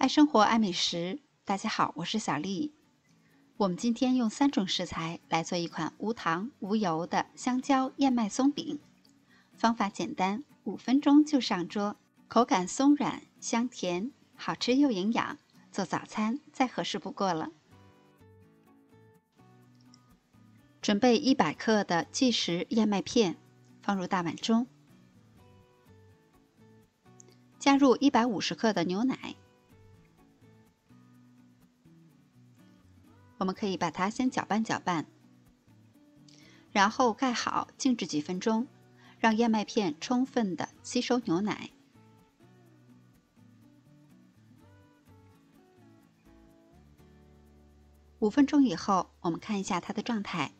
爱生活，爱美食。大家好，我是小丽。我们今天用3种食材来做一款无糖无油的香蕉燕麦松饼。方法简单，5分钟就上桌，口感松软香甜，好吃又营养，做早餐再合适不过了。准备100克的即食燕麦片，放入大碗中，加入150克的牛奶。我们可以把它先搅拌搅拌，然后盖好，静置几分钟，让燕麦片充分的吸收牛奶。5分钟以后，我们看一下它的状态，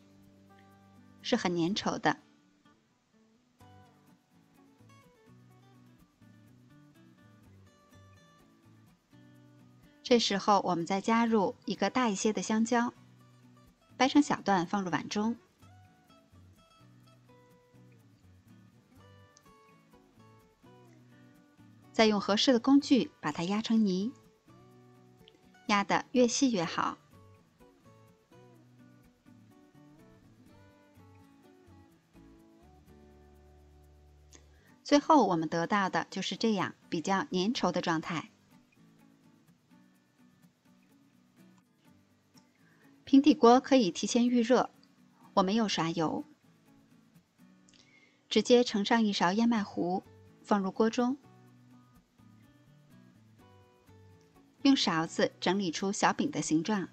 是很粘稠的。这时候我们再加入一个大一些的香蕉，掰成小段放入碗中。再用合适的工具把它压成泥，压得越细越好。最后我们得到的就是这样比较粘稠的状态。平底锅可以提前预热，我没有刷油，直接盛上1勺燕麦糊，放入锅中，用勺子整理出小饼的形状。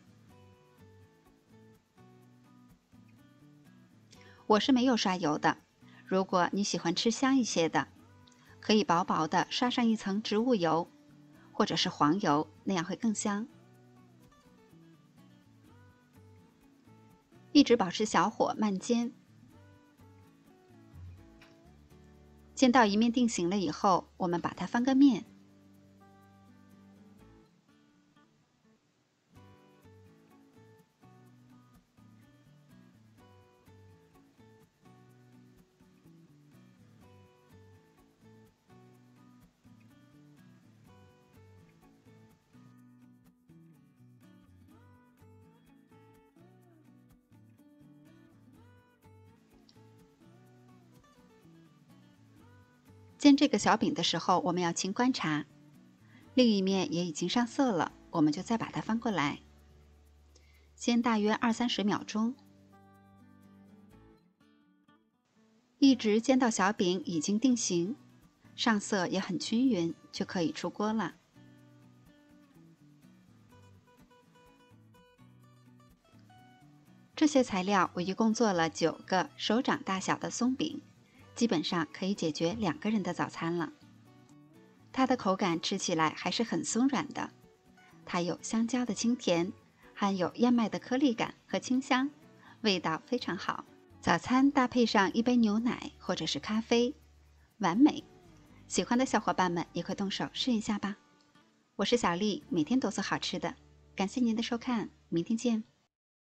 我是没有刷油的，如果你喜欢吃香一些的，可以薄薄的刷上一层植物油，或者是黄油，那样会更香。一直保持小火慢煎，煎到一面定型了以后，我们把它翻个面。煎这个小饼的时候，我们要勤观察，另一面也已经上色了，我们就再把它翻过来，煎大约20-30秒钟，一直煎到小饼已经定型，上色也很均匀，就可以出锅了。这些材料我一共做了9个手掌大小的松饼，基本上可以解决2个人的早餐了。它的口感吃起来还是很松软的，它有香蕉的清甜，含有燕麦的颗粒感和清香，味道非常好。早餐搭配上一杯牛奶或者是咖啡，完美。喜欢的小伙伴们也快动手试一下吧。我是小丽，每天都做好吃的。感谢您的收看，明天见。